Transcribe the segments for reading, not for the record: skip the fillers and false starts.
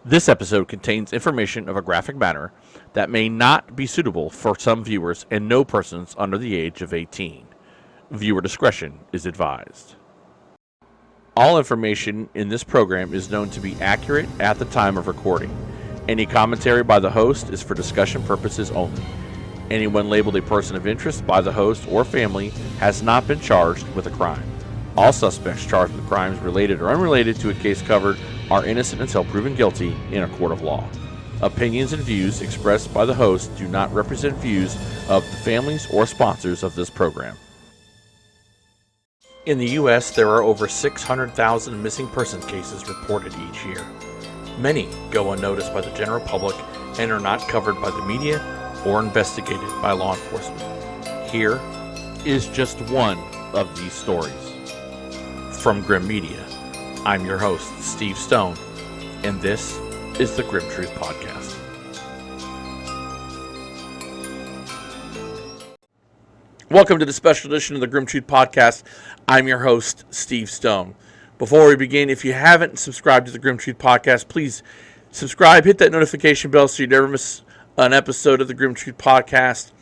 This episode contains information of a graphic matter that may not be suitable for some viewers and no persons under the age of 18. Viewer discretion is advised. All information in this program is known to be accurate at the time of recording. Any commentary by the host is for discussion purposes only. Anyone labeled a person of interest by the host or family has not been charged with a crime. All suspects charged with crimes related or unrelated to a case covered are innocent until proven guilty in a court of law. Opinions and views expressed by the host do not represent views of the families or sponsors of this program. In the U.S., there are over 600,000 missing person cases reported each year. Many go unnoticed by the general public and are not covered by the media or investigated by law enforcement. Here is just one of these stories. From Grimm Media, I'm your host, Steve Stone, and this is the Grimm Truth Podcast. Welcome to the special edition of the Grimm Truth Podcast. I'm your host, Steve Stone. Before we begin, if you haven't subscribed to the Grimm Truth Podcast, please subscribe, hit that notification bell so you never miss an episode of the Grimm Truth Podcast.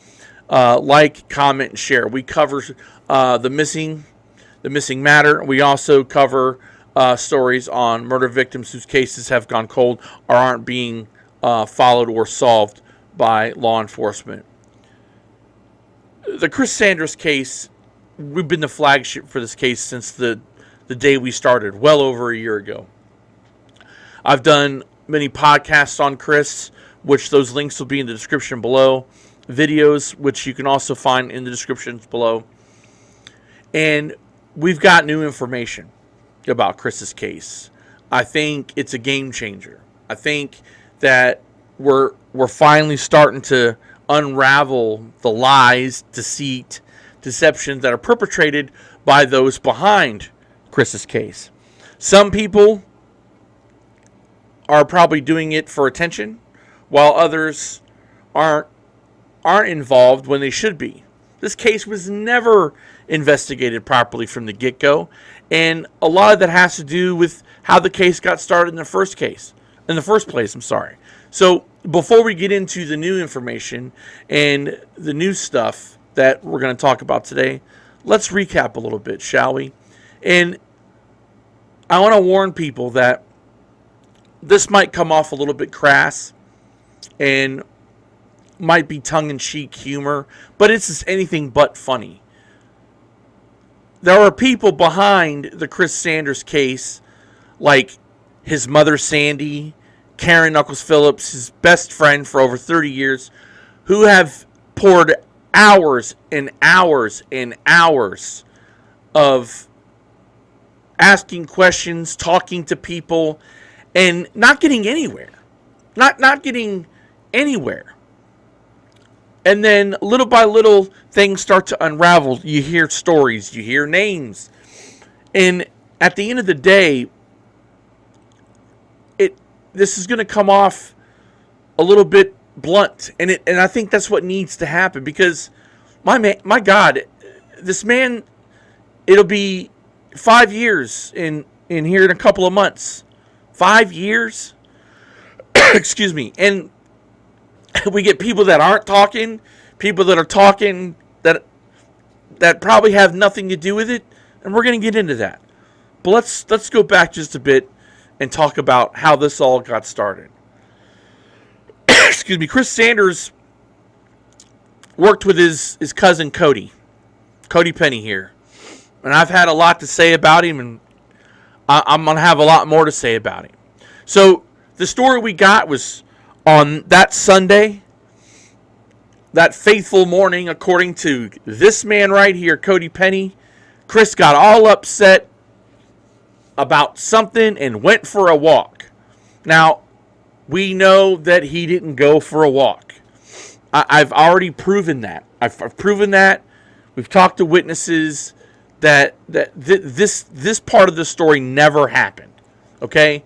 Like, comment, and share. We cover the missing matter. We also cover stories on murder victims whose cases have gone cold or aren't being followed or solved by law enforcement. The Chris Sanders case, we've been the flagship for this case since the day we started, well over a year ago. I've done many podcasts on Chris, which those links will be in the description below. Videos, which you can also find in the descriptions below. And we've got new information about Chris's case. I think it's a game changer. I think that we're finally starting to unravel the lies, deceit, deception that are perpetrated by those behind Chris's case. Some people are probably doing it for attention, while others aren't involved when they should be. This case was never investigated properly from the get-go, and a lot of that has to do with how the case got started in the first place. So before we get into the new information and the new stuff that we're going to talk about today, let's recap a little bit, shall we? And I want to warn people that this might come off a little bit crass and might be tongue-in-cheek humor, but it's just anything but funny. There are people behind the Chris Sanders case, like his mother Sandy, Karen Knuckles Phillips, his best friend for over 30 years, who have poured hours and hours and hours of asking questions, talking to people, and not getting anywhere. Not getting anywhere. And then little by little, things start to unravel. You hear stories, you hear names. And at the end of the day, this is going to come off a little bit blunt. And I think that's what needs to happen, because my God, this man, it'll be 5 years in here in a couple of months. 5 years? Excuse me. And we get people that aren't talking, people that are talking that probably have nothing to do with it, and we're going to get into that. But let's go back just a bit and talk about how this all got started. Excuse me. Chris Sanders worked with his cousin Cody Penny here, and I've had a lot to say about him, and I'm going to have a lot more to say about him. So the story we got was on that Sunday, that faithful morning, according to this man right here, Cody Penny, Chris got all upset about something and went for a walk. Now, we know that he didn't go for a walk. I've already proven that. I've proven that. We've talked to witnesses that this part of the story never happened. Okay?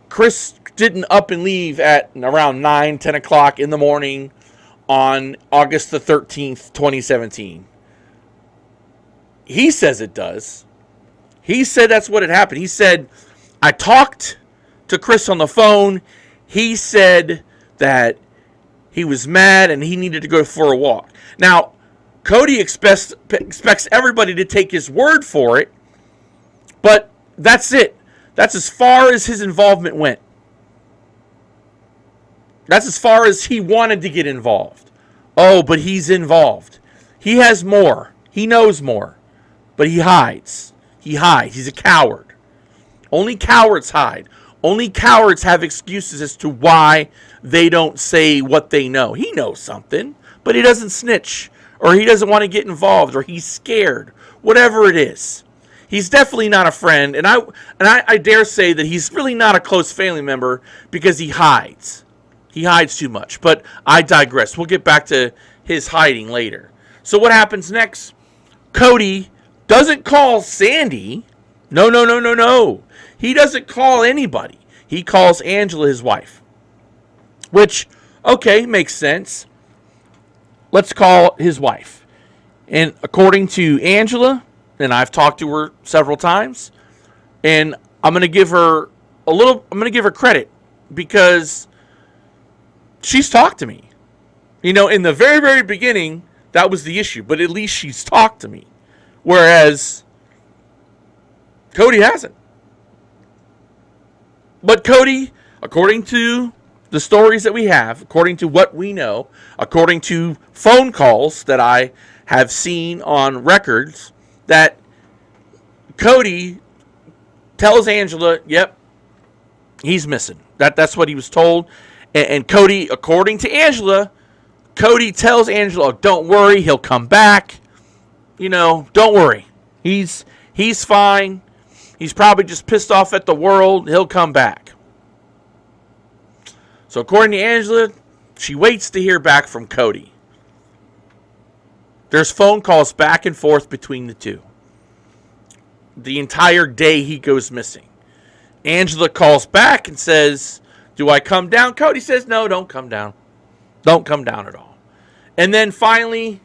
Chris didn't up and leave at around 9, 10 o'clock in the morning on August the 13th, 2017. He says it does. He said that's what had happened. He said, I talked to Chris on the phone, he said that he was mad and he needed to go for a walk. Now, Cody expects everybody to take his word for it, but that's it. That's as far as his involvement went. That's as far as he wanted to get involved. Oh, but he's involved. He has more. He knows more. But he hides. He hides. He's a coward. Only cowards hide. Only cowards have excuses as to why they don't say what they know. He knows something, but he doesn't snitch, or he doesn't want to get involved, or he's scared. Whatever it is. He's definitely not a friend, and I dare say that he's really not a close family member because he hides. He hides too much. But I digress. We'll get back to his hiding later. So what happens next? Cody doesn't call Sandy. No. He doesn't call anybody. He calls Angela, his wife. Which, okay, makes sense. Let's call his wife. And according to Angela, and I've talked to her several times, and I'm going to give her credit because she's talked to me. You know, in the very, very beginning, that was the issue, but at least she's talked to me. Whereas Cody hasn't. But Cody, according to the stories that we have, according to what we know, according to phone calls that I have seen on records, that Cody tells Angela, yep, he's missing. That's what he was told. And Cody, according to Angela, Cody tells Angela, don't worry, he'll come back. You know, don't worry. He's fine. He's probably just pissed off at the world. He'll come back. So according to Angela, she waits to hear back from Cody. There's phone calls back and forth between the two. The entire day he goes missing. Angela calls back and says, do I come down? Cody says, no, don't come down. Don't come down at all. And then finally,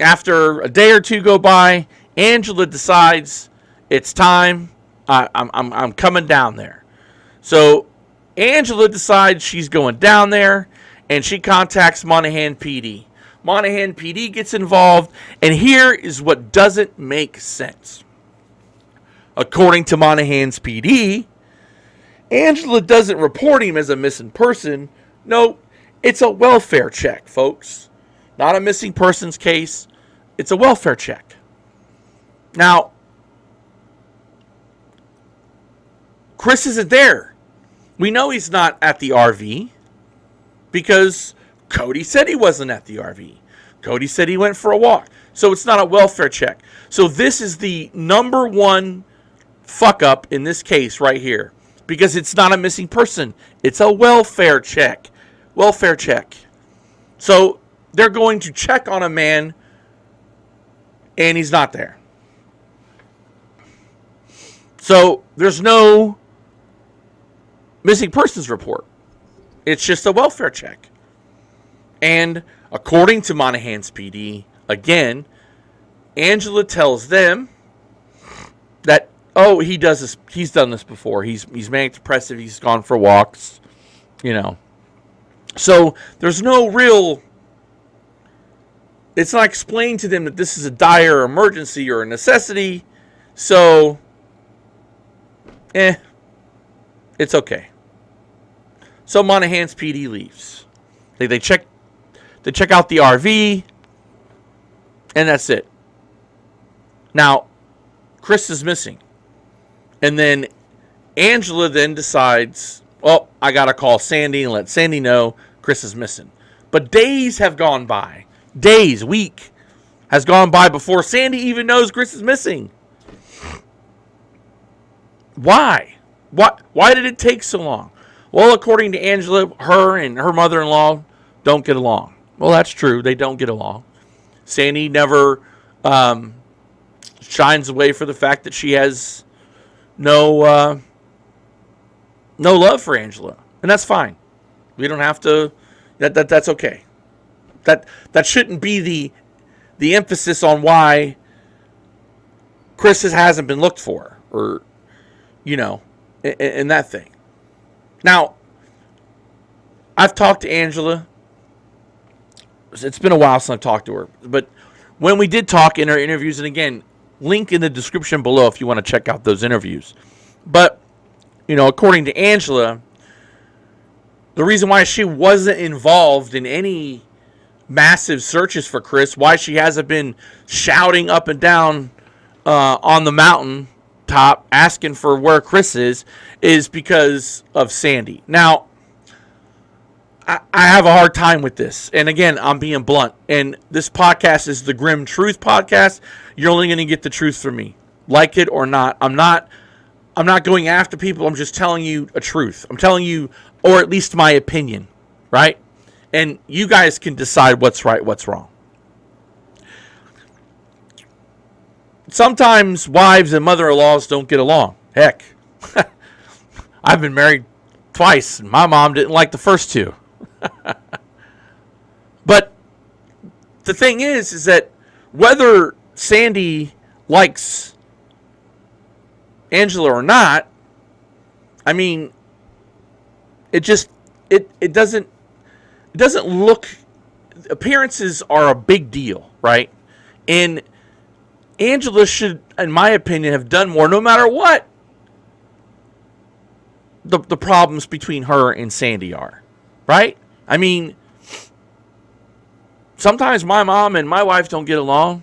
after a day or two go by, Angela decides it's time. I'm coming down there. So Angela decides she's going down there, and she contacts Monaghan PD. Monaghan PD gets involved, and here is what doesn't make sense. According to Monaghan's PD, Angela doesn't report him as a missing person. No, it's a welfare check, folks. Not a missing persons case. It's a welfare check. Now, Chris isn't there. We know he's not at the RV because Cody said he wasn't at the RV. Cody said he went for a walk. So it's not a welfare check. So this is the number one fuck up in this case right here. Because it's not a missing person. It's a welfare check. Welfare check. So they're going to check on a man and he's not there. So there's no missing persons report. It's just a welfare check. And according to Monaghan's PD, again, Angela tells them that, oh, he does this. He's done this before. He's manic depressive. He's gone for walks, you know. So there's no real. It's not explained to them that this is a dire emergency or a necessity. So, it's okay. So Monaghan's PD leaves. They check out the RV, and that's it. Now, Chris is missing. And then Angela then decides, well, I got to call Sandy and let Sandy know Chris is missing. But days have gone by. Days, week has gone by before Sandy even knows Chris is missing. Why? Why did it take so long? Well, according to Angela, her and her mother-in-law don't get along. Well, that's true. They don't get along. Sandy never shines away for the fact that she has no love for Angela. And that's fine. We don't have to. That's okay. That shouldn't be the emphasis on why Chris hasn't been looked for, or, you know, in that thing. Now, I've talked to Angela. It's been a while since I've talked to her. But when we did talk in our interviews, and again, link in the description below if you want to check out those interviews. But, according to Angela, the reason why she wasn't involved in any massive searches for Chris, why she hasn't been shouting up and down on the mountain top asking for where Chris is because of Sandy. Now, I have a hard time with this. And again, I'm being blunt. And this podcast is the Grimm Truth Podcast. You're only going to get the truth from me. Like it or not. I'm not going after people. I'm just telling you a truth. I'm telling you, or at least my opinion, right? And you guys can decide what's right, what's wrong. Sometimes wives and mother-in-laws don't get along. Heck, I've been married twice, and my mom didn't like the first two. But the thing is that whether Sandy likes Angela or not, I mean, it doesn't look, appearances are a big deal, right? And Angela should, in my opinion, have done more, no matter what the problems between her and Sandy are, right? I mean, sometimes my mom and my wife don't get along,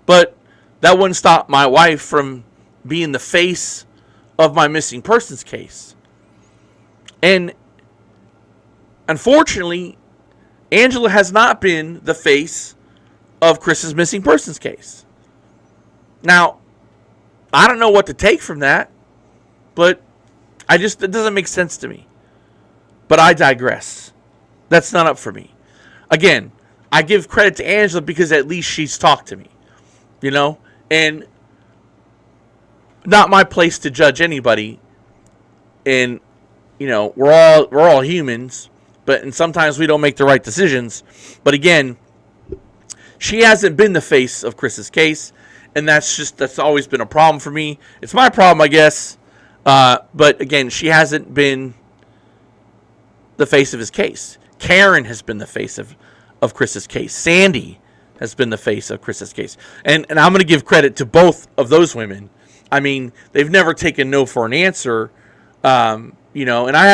but that wouldn't stop my wife from being the face of my missing persons case. And unfortunately, Angela has not been the face of Chris's missing persons case. Now, I don't know what to take from that, but it doesn't make sense to me. But I digress. That's not up for me. Again, I give credit to Angela because at least she's talked to me, and not my place to judge anybody. And we're all humans, and sometimes we don't make the right decisions. But again, she hasn't been the face of Chris's case, and that's always been a problem for me. It's my problem, I guess. But again, she hasn't been the face of his case. Karen has been the face of Chris's case. Sandy has been the face of Chris's case. And I'm going to give credit to both of those women. I mean, they've never taken no for an answer. And I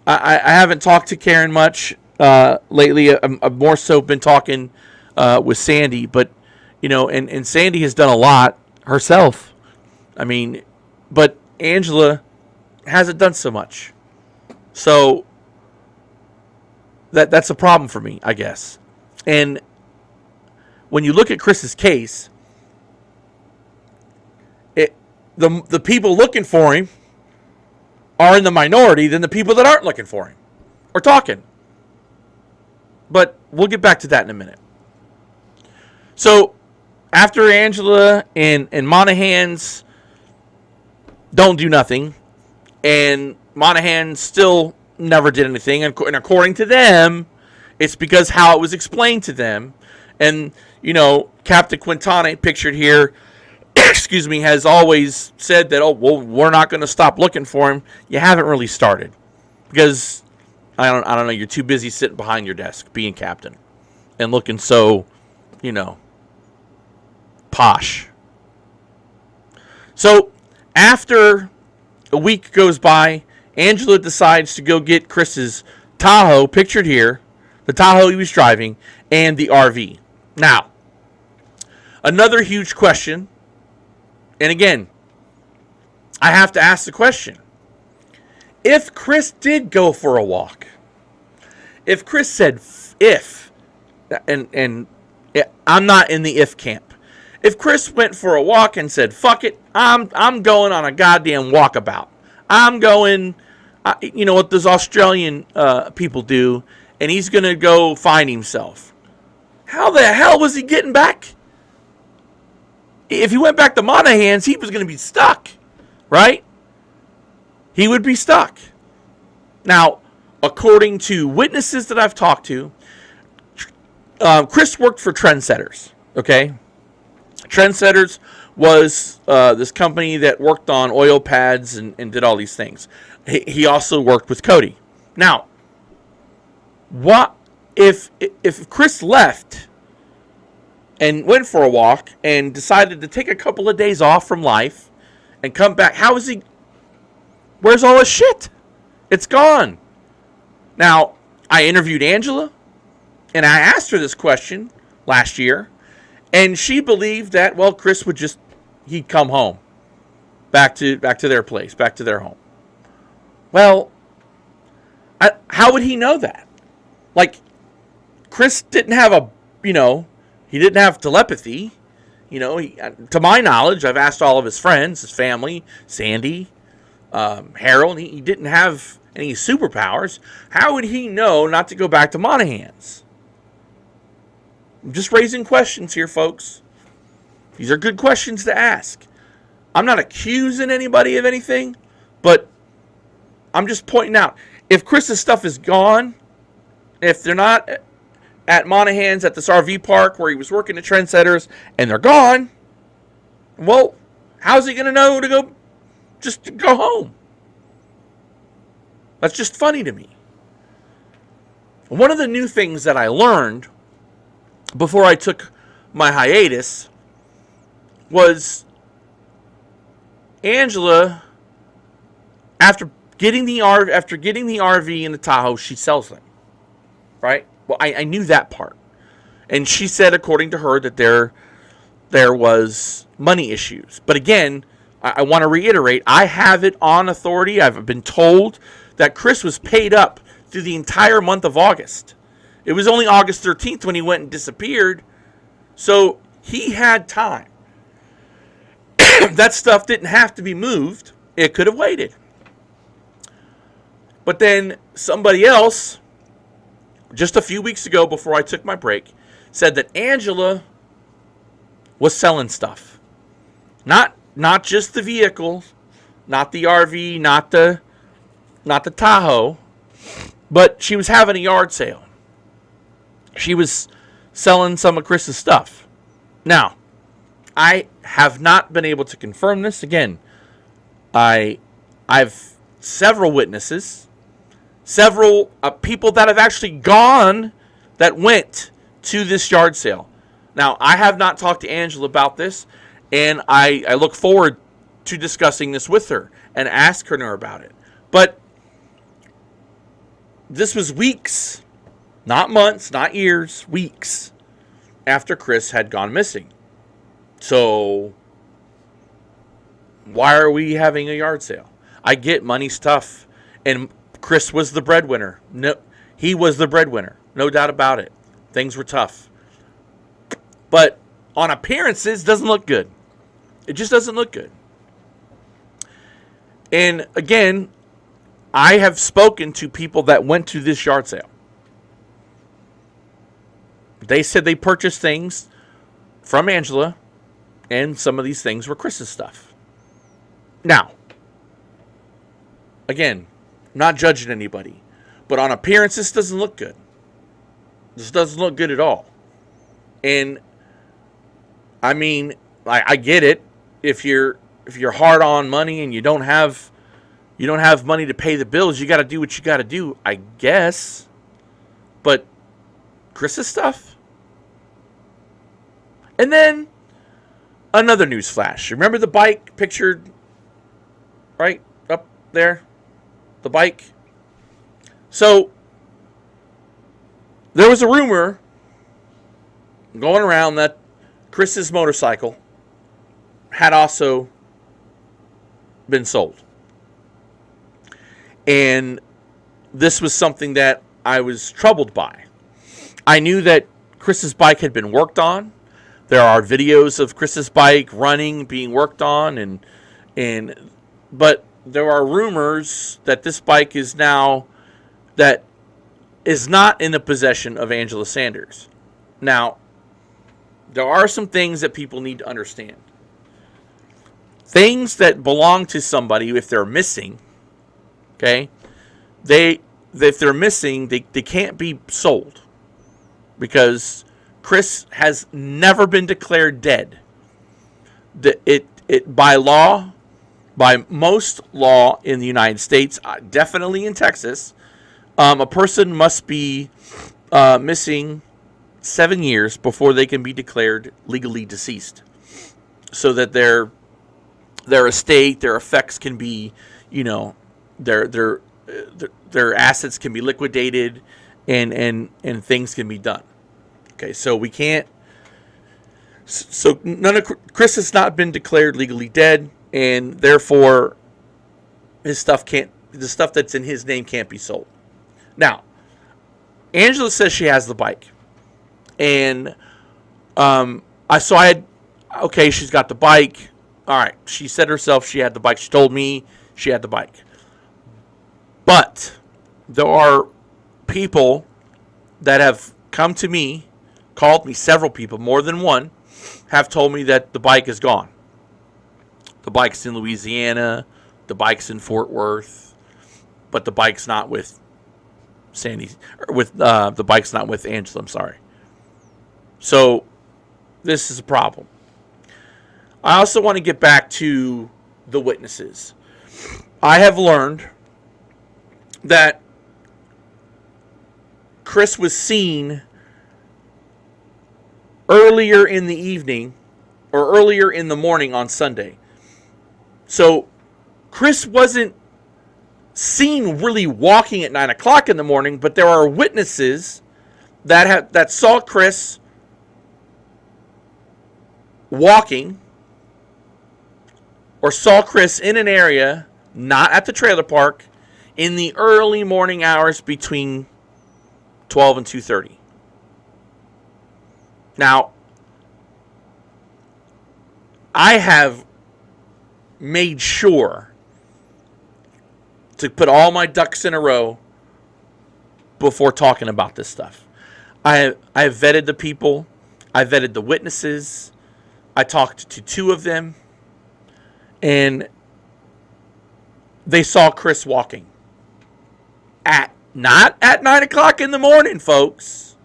haven't talked to Karen much lately. I've more so been talking with Sandy, but and Sandy has done a lot herself. I mean, but Angela hasn't done so much. So that's a problem for me, I guess. And when you look at Chris's case, the people looking for him are in the minority than the people that aren't looking for him or talking. But we'll get back to that in a minute. So after Angela and Monahan's don't do nothing, and Monahan still never did anything, and according to them, it's because how it was explained to them. And Captain Quintana, pictured here, excuse me, has always said that, we're not going to stop looking for him. You haven't really started because I don't know, you're too busy sitting behind your desk being captain and looking so posh. So after a week goes by, Angela decides to go get Chris's Tahoe, pictured here, the Tahoe he was driving, and the RV. Now, another huge question, and again, I have to ask the question. If Chris did go for a walk, if Chris said and I'm not in the if camp. If Chris went for a walk and said, fuck it, I'm going on a goddamn walkabout. I'm going, what those Australian people do, and he's going to go find himself. How the hell was he getting back? If he went back to Monahan's, he was going to be stuck, right? He would be stuck. Now, according to witnesses that I've talked to, Chris worked for Trendsetters, okay? Trendsetters was this company that worked on oil pads and did all these things. He also worked with Cody. Now, what if Chris left and went for a walk and decided to take a couple of days off from life and come back? How is he? Where's all his shit? It's gone. Now, I interviewed Angela, and I asked her this question last year, and she believed that, well, Chris would he'd come home, back to their place, back to their home. Well, how would he know that? Like, Chris didn't have he didn't have telepathy. To my knowledge, I've asked all of his friends, his family, Sandy, Harold, he didn't have any superpowers. How would he know not to go back to Monahan's? I'm just raising questions here, folks. These are good questions to ask. I'm not accusing anybody of anything, but I'm just pointing out, if Chris's stuff is gone, if they're not at Monahan's at this RV park where he was working at Trendsetters and they're gone, well, how's he going to know to go home? That's just funny to me. One of the new things that I learned before I took my hiatus was Angela, after getting the RV and the Tahoe, she sells them, right? Well, I knew that part, and she said, according to her, that there was money issues. But again, I want to reiterate, I have it on authority. I've been told that Chris was paid up through the entire month of August. It was only August 13th when he went and disappeared, so he had time. That stuff didn't have to be moved. It could have waited. But then somebody else, just a few weeks ago before I took my break, said that Angela was selling stuff. Not just the vehicle, not the RV, not the Tahoe, but she was having a yard sale. She was selling some of Chris's stuff. Now, I have not been able to confirm this. Again, I've several witnesses, several people that have actually gone, that went to this yard sale. Now, I have not talked to Angela about this, and I look forward to discussing this with her and asking her about it. But this was weeks, not months, not years, weeks after Chris had gone missing. So, why are we having a yard sale? I get money's tough, and Chris was the breadwinner. No, he was the breadwinner, no doubt about it. Things were tough. But on appearances, doesn't look good. It just doesn't look good. And again, I have spoken to people that went to this yard sale. They said they purchased things from Angela, and some of these things were Chris's stuff. Now, again, not judging anybody, but on appearance, this doesn't look good. This doesn't look good at all. And I mean, I get it. If you're hard on money and you don't have money to pay the bills, you got to do what you got to do, I guess. But Chris's stuff? And then another news flash. Remember the bike pictured right up there? The bike. So there was a rumor going around that Chris's motorcycle had also been sold. And this was something that I was troubled by. I knew that Chris's bike had been worked on. There are videos of Chris's bike running, being worked on, but there are rumors that this bike is not in the possession of Angela Sanders. Now, there are some things that people need to understand. Things that belong to somebody, if they're missing, okay, if they're missing, they can't be sold, because Chris has never been declared dead. it by law, by most law in the United States, definitely in Texas, a person must be missing 7 years before they can be declared legally deceased, so that their estate, their effects can be, their assets can be liquidated, and things can be done. Okay, so we can't. So Chris has not been declared legally dead, and therefore the stuff that's in his name can't be sold. Now, Angela says she has the bike, and she's got the bike. All right, she said herself she had the bike. She told me she had the bike. But there are people that have come to me, called me, several people, more than one, have told me that the bike is gone. The bike's in Louisiana, the bike's in Fort Worth, but the bike's not with the bike's not with Angela, I'm sorry. So this is a problem. I also want to get back to the witnesses. I have learned that Chris was seen earlier in the evening or earlier in the morning on Sunday. So Chris wasn't seen really walking at 9 o'clock in the morning, but there are witnesses that saw Chris walking or saw Chris in an area not at the trailer park in the early morning hours between 12 and 2:30. Now, I have made sure to put all my ducks in a row before talking about this stuff. I have vetted the people. I vetted the witnesses. I talked to 2 of them, and they saw Chris walking. Not at 9 o'clock in the morning, folks.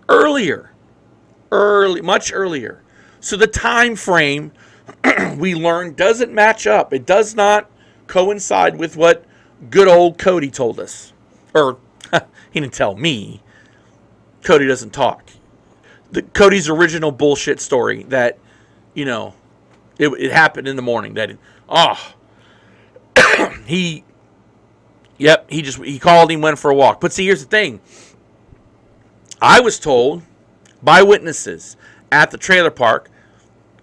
Much earlier. So the time frame we learned doesn't match up. It does not coincide with what good old Cody told us. Or, he didn't tell me. Cody doesn't talk. Cody's original bullshit story that, it happened in the morning. He called him, went for a walk. But see, here's the thing. I was told by witnesses at the trailer park,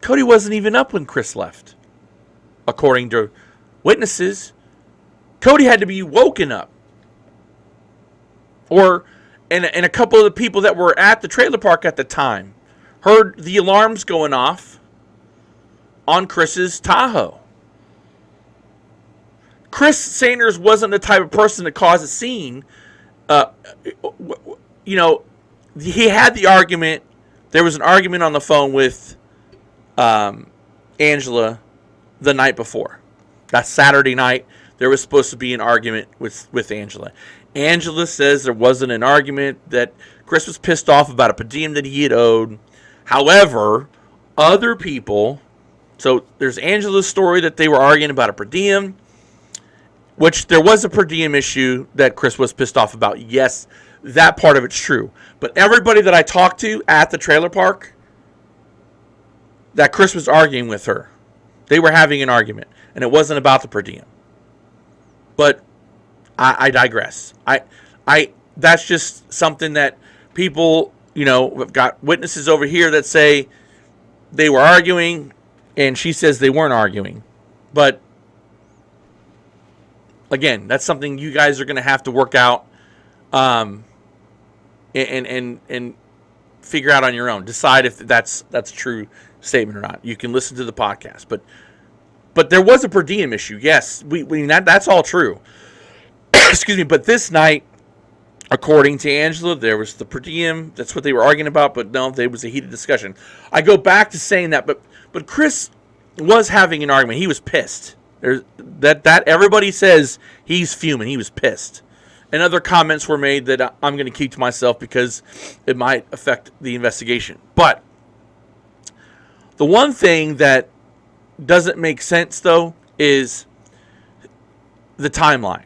Cody wasn't even up when Chris left. According to witnesses, Cody had to be woken up. And a couple of the people that were at the trailer park at the time heard the alarms going off on Chris's Tahoe. Chris Sanders wasn't the type of person to cause a scene. He had the argument. There was an argument on the phone with Angela the night before. That Saturday night, there was supposed to be an argument with Angela. Angela says there wasn't an argument, that Chris was pissed off about a per diem that he had owed. However, other people, so there's Angela's story that they were arguing about a per diem, which there was a per diem issue that Chris was pissed off about. Yes, that part of it's true. But everybody that I talked to at the trailer park, that Chris was arguing with her. They were having an argument, and it wasn't about the per diem. But I digress. That's just something that people, we've got witnesses over here that say they were arguing, and she says they weren't arguing. But again, that's something you guys are going to have to work out, and figure out on your own. Decide if that's a true statement or not. You can listen to the podcast, but there was a per diem issue. Yes, that's all true. Excuse me, but this night, according to Angela, there was the per diem. That's what they were arguing about, but no, there was a heated discussion. I go back to saying that, but Chris was having an argument. He was pissed. That everybody says he's fuming. He was pissed. And other comments were made that I'm going to keep to myself because it might affect the investigation. But the one thing that doesn't make sense, though, is the timeline.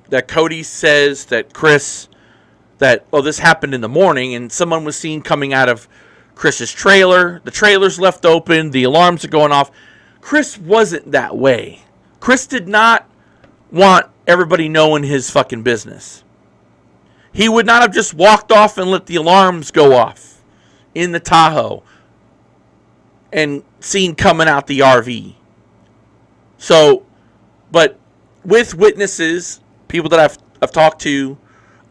That Cody says that this happened in the morning, and someone was seen coming out of Chris's trailer. The trailer's left open. The alarms are going off. Chris wasn't that way. Chris did not want everybody knowing his fucking business. He would not have just walked off and let the alarms go off in the Tahoe and seen coming out the RV. So, but with witnesses, people that I've talked to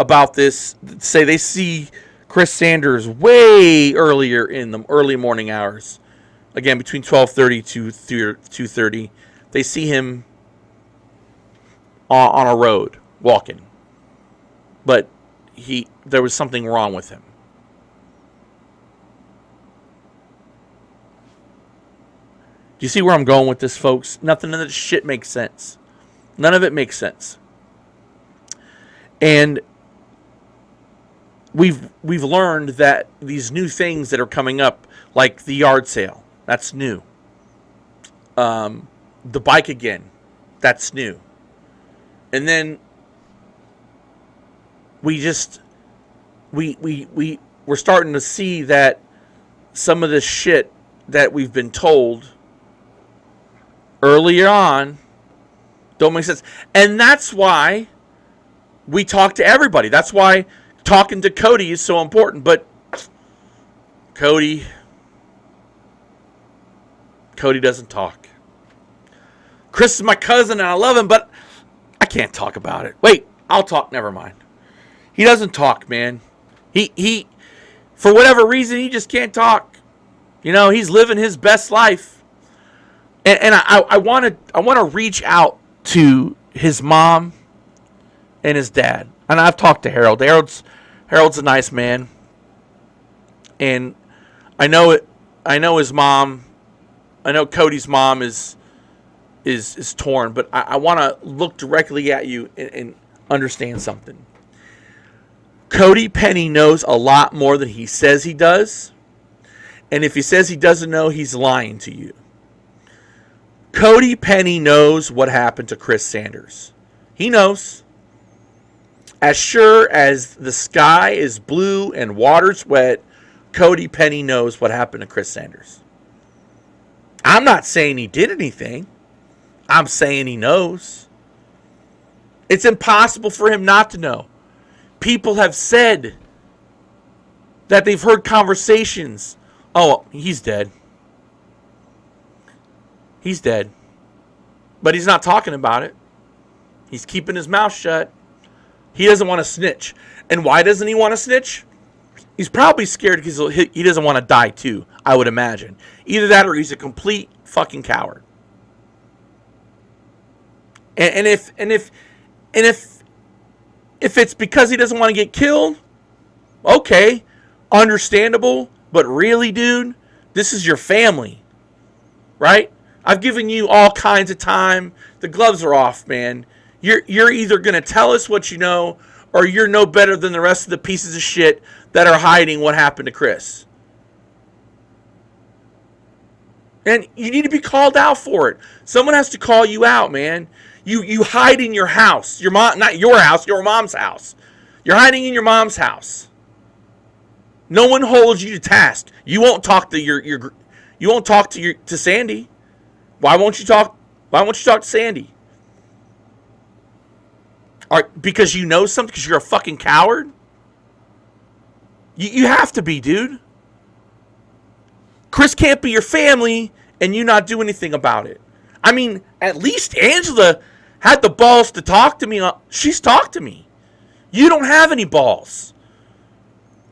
about this, say they see Chris Sanders way earlier in the early morning hours. Again, between 12:30 to 2:30, they see him on a road walking. But there was something wrong with him. Do you see where I'm going with this, folks? Nothing of this shit makes sense. None of it makes sense. And we've learned that these new things that are coming up, like the yard sale, that's new. The bike again, that's new. And then we're starting to see that some of this shit that we've been told earlier on don't make sense. And that's why we talk to everybody. That's why talking to Cody is so important. But Cody doesn't talk. Chris is my cousin and I love him, but I can't talk about it. Wait, I'll talk. Never mind. He doesn't talk, man. He for whatever reason, he just can't talk. You know, he's living his best life. And I want to reach out to his mom and his dad. And I've talked to Harold. Harold's a nice man. And I know his mom. I know Cody's mom is torn, but I want to look directly at you and understand something. Cody Penny knows a lot more than he says he does. And if he says he doesn't know, he's lying to you. Cody Penny knows what happened to Chris Sanders. He knows. As sure as the sky is blue and water's wet, Cody Penny knows what happened to Chris Sanders. I'm not saying he did anything. I'm saying he knows. It's impossible for him not to know. People have said that they've heard conversations. Oh, he's dead. He's dead. But he's not talking about it. He's keeping his mouth shut. He doesn't want to snitch. And why doesn't he want to snitch? He's probably scared because he doesn't want to die too, I would imagine. Either that or he's a complete fucking coward. And if it's because he doesn't want to get killed, okay, understandable. But really, dude, this is your family, right? I've given you all kinds of time. The gloves are off, man. You're either going to tell us what you know, or you're no better than the rest of the pieces of shit that are hiding what happened to Chris. And you need to be called out for it. Someone has to call you out, man. You hide in your house. Your mom, not your house, your mom's house. You're hiding in your mom's house. No one holds you to task. You won't talk to you won't talk to Sandy. Why won't you talk to Sandy? Because you know something? Because you're a fucking coward? You have to be, dude. Chris can't be your family and you not do anything about it. I mean, at least Angela had the balls to talk to me. She's talked to me. You don't have any balls.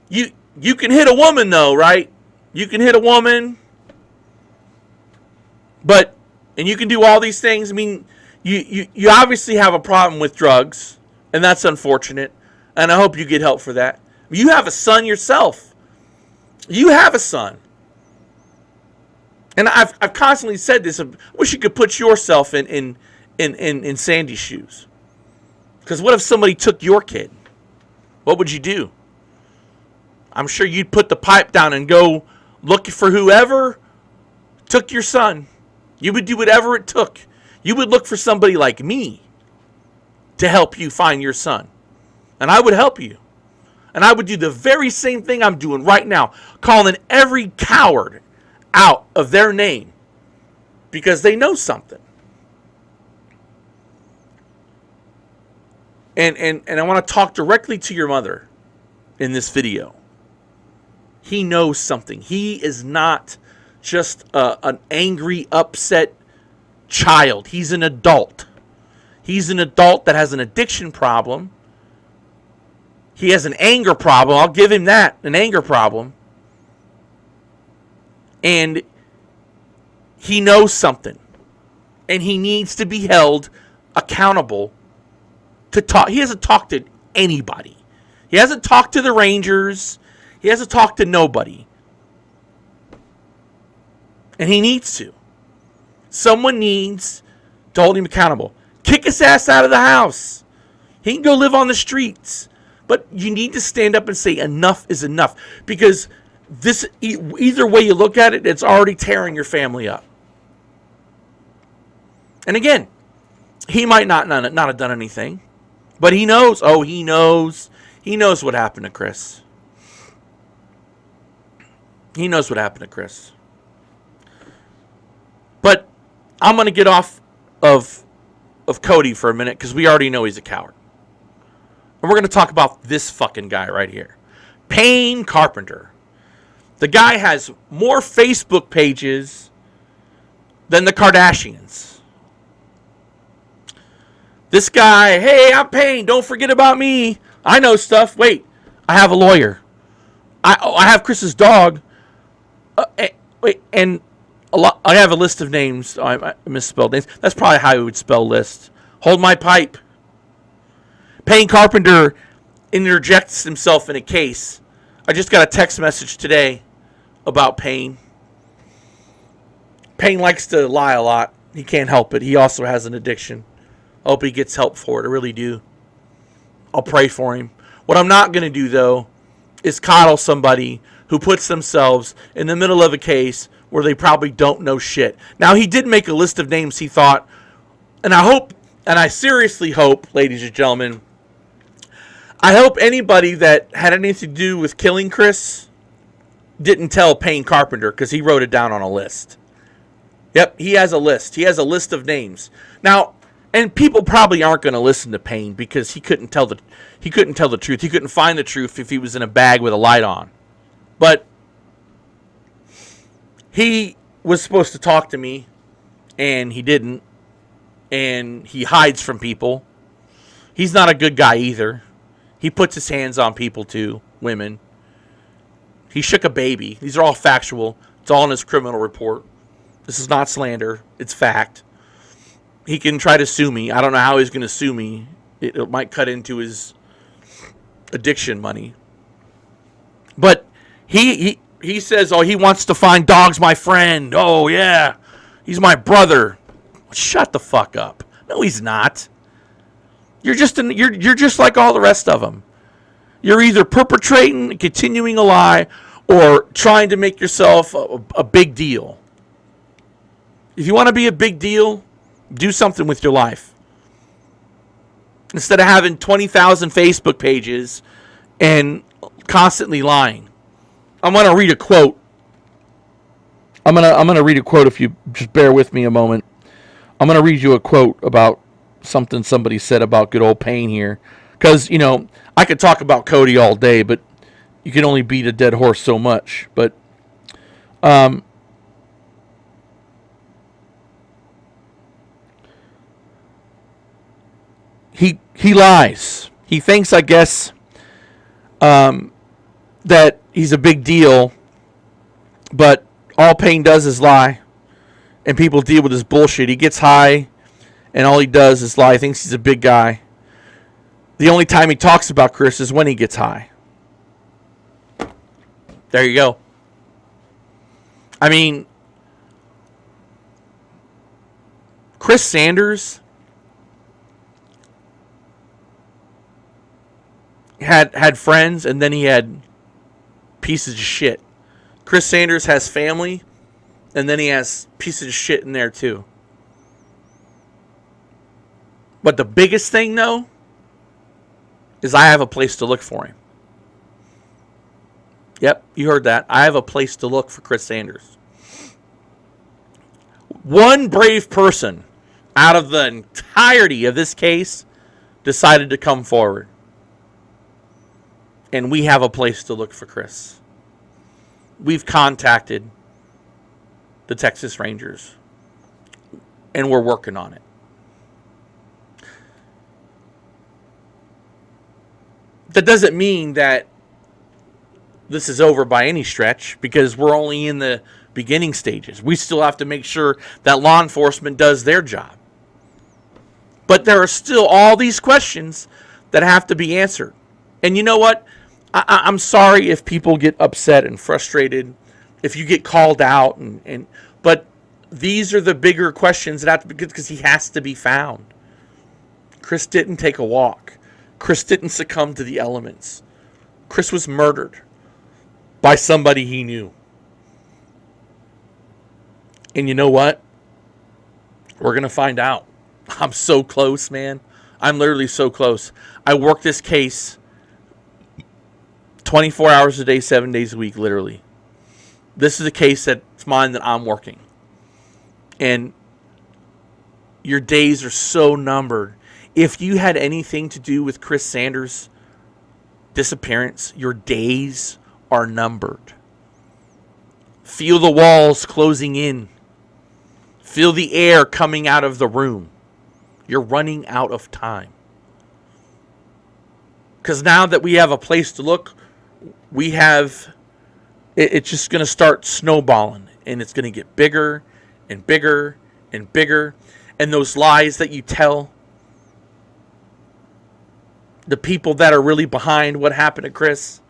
You can hit a woman, though, right? You can hit a woman. And you can do all these things. I mean, you obviously have a problem with drugs, and that's unfortunate. And I hope you get help for that. You have a son yourself. You have a son. And I've constantly said this. I wish you could put yourself in Sandy's shoes. Because what if somebody took your kid? What would you do? I'm sure you'd put the pipe down and go look for whoever took your son. You would do whatever it took. You would look for somebody like me to help you find your son. And I would help you. And I would do the very same thing I'm doing right now, calling every coward out of their name because they know something. And I want to talk directly to your mother in this video. He knows something. He is not just an angry, upset child. He's an adult. He's an adult that has an addiction problem. He has an anger problem. I'll give him that, an anger problem. And he knows something. And he needs to be held accountable to talk. He hasn't talked to anybody. He hasn't talked to the Rangers. He hasn't talked to nobody. And he needs to. Someone needs to hold him accountable. Kick his ass out of the house. He can go live on the streets. But you need to stand up and say enough is enough. Because this, either way you look at it, it's already tearing your family up. And again, he might not have done anything. But he knows. Oh, he knows. He knows what happened to Chris. He knows what happened to Chris. But I'm going to get off of Cody for a minute because we already know he's a coward. And we're going to talk about this fucking guy right here. Payne Carpenter. The guy has more Facebook pages than the Kardashians. This guy, hey, I'm Payne. Don't forget about me. I know stuff. Wait, I have a lawyer. I have Chris's dog. And I have a list of names. I misspelled names. That's probably how I would spell list. Hold my pipe. Payne Carpenter interjects himself in a case. I just got a text message today about Payne. Payne likes to lie a lot. He can't help it. He also has an addiction. I hope he gets help for it. I really do. I'll pray for him. What I'm not going to do, though, is coddle somebody who puts themselves in the middle of a case where they probably don't know shit. Now, he did make a list of names he thought, and I hope, and I seriously hope, ladies and gentlemen, I hope anybody that had anything to do with killing Chris didn't tell Payne Carpenter because he wrote it down on a list. Yep, he has a list. He has a list of names. Now, and people probably aren't going to listen to Payne because he couldn't tell the truth. He couldn't find the truth if he was in a bag with a light on. But he was supposed to talk to me, and he didn't. And he hides from people. He's not a good guy either. He puts his hands on people too, women. He shook a baby. These are all factual. It's all in his criminal report. This is not slander. It's fact. He can try to sue me. I don't know how he's going to sue me. It might cut into his addiction money. But he says, oh, he wants to find Dog's my friend. Oh, yeah. He's my brother. Shut the fuck up. No, he's not. You're just like all the rest of them. You're either perpetrating, continuing a lie, or trying to make yourself a big deal. If you want to be a big deal, do something with your life. Instead of having 20,000 Facebook pages and constantly lying. I'm going to read a quote. I'm going to read a quote if you just bear with me a moment. I'm going to read you a quote about something somebody said about good old Payne here. Because, you know, I could talk about Cody all day, but you can only beat a dead horse so much. But he lies. He thinks, I guess, that he's a big deal, but all Payne does is lie, and people deal with his bullshit. He gets high, and all he does is lie. He thinks he's a big guy. The only time he talks about Chris is when he gets high. There you go. I mean, Chris Sanders had friends, and then he had pieces of shit. Chris Sanders has family, And then he has pieces of shit in there too. But the biggest thing, though, is I have a place to look for him. Yep, you heard that. I have a place to look for Chris Sanders. One brave person out of the entirety of this case decided to come forward. And we have a place to look for Chris. We've contacted the Texas Rangers. And we're working on it. That doesn't mean that this is over by any stretch, because we're only in the beginning stages. We still have to make sure that law enforcement does their job. But there are still all these questions that have to be answered. And you know what? I'm sorry if people get upset and frustrated, if you get called out, but these are the bigger questions that have to be, because he has to be found. Chris didn't take a walk. Chris didn't succumb to the elements. Chris was murdered by somebody he knew. And you know what? We're going to find out. I'm so close, man. I'm literally so close. I work this case 24 hours a day, 7 days a week, literally. This is a case that's mine that I'm working. And your days are so numbered. If you had anything to do with Chris Sanders' disappearance, your days are numbered. Feel the walls closing in. Feel the air coming out of the room. You're running out of time. Because now that we have a place to look, we have, it's just going to start snowballing. And it's going to get bigger and bigger and bigger. And those lies that you tell, the people that are really behind what happened to Chris,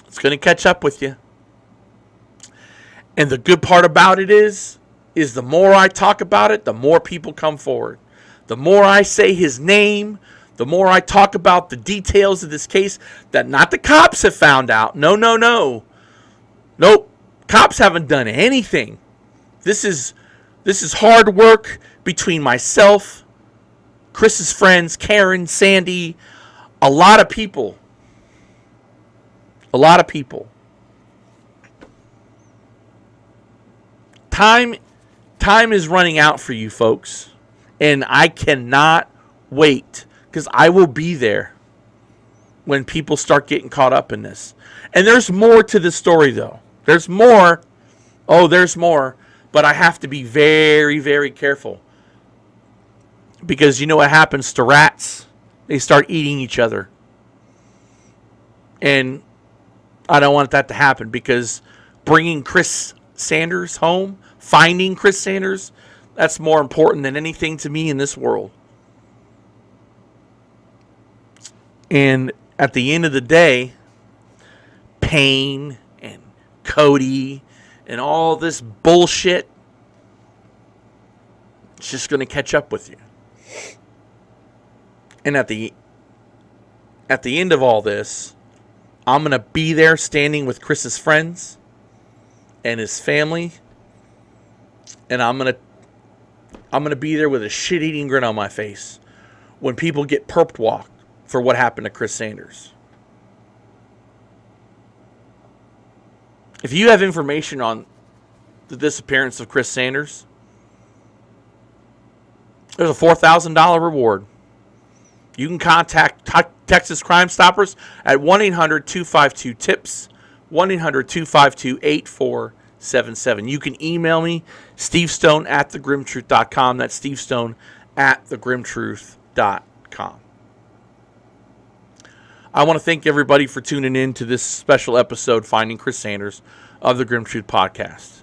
it's going to catch up with you. And the good part about it is the more I talk about it, the more people come forward. The more I say his name, the more I talk about the details of this case that not the cops have found out. No. Nope. Cops haven't done anything. This is hard work between myself, Chris's friends, Karen, Sandy, a lot of people. A lot of people. Time is running out for you folks. And I cannot wait, because I will be there when people start getting caught up in this. And there's more to the story, though. There's more. Oh, there's more. But I have to be very, very careful. Because you know what happens to rats? They start eating each other. And I don't want that to happen, because bringing Chris Sanders home, finding Chris Sanders, that's more important than anything to me in this world. And at the end of the day, Payne and Cody and all this bullshit, it's just going to catch up with you. And at the end of all this, I'm going to be there standing with Chris's friends and his family. And I'm going to be there with a shit-eating grin on my face when people get perp walked for what happened to Chris Sanders. If you have information on the disappearance of Chris Sanders, there's a $4,000 reward. You can contact Texas Crime Stoppers at 1-800-252-TIPS, 1-800-252-8477. You can email me, stevestone@thegrimtruth.com. That's stevestone@thegrimtruth.com. I want to thank everybody for tuning in to this special episode, Finding Chris Sanders, of the Grimm Truth Podcast.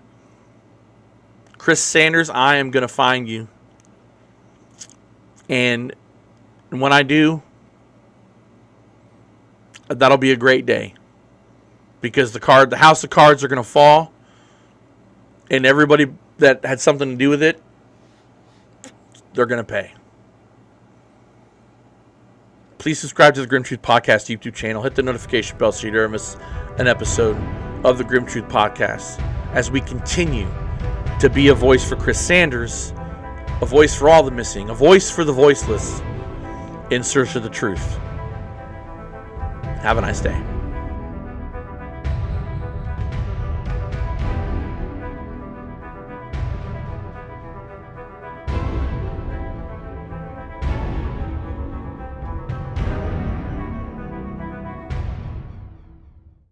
Chris Sanders, I am going to find you. And when I do, that'll be a great day. Because the house of cards are going to fall. And everybody that had something to do with it, they're going to pay. Please subscribe to the Grimm Truth Podcast YouTube channel. Hit the notification bell so you never miss an episode of the Grimm Truth Podcast. as we continue to be a voice for Chris Sanders, a voice for all the missing, a voice for the voiceless, in search of the truth. Have a nice day.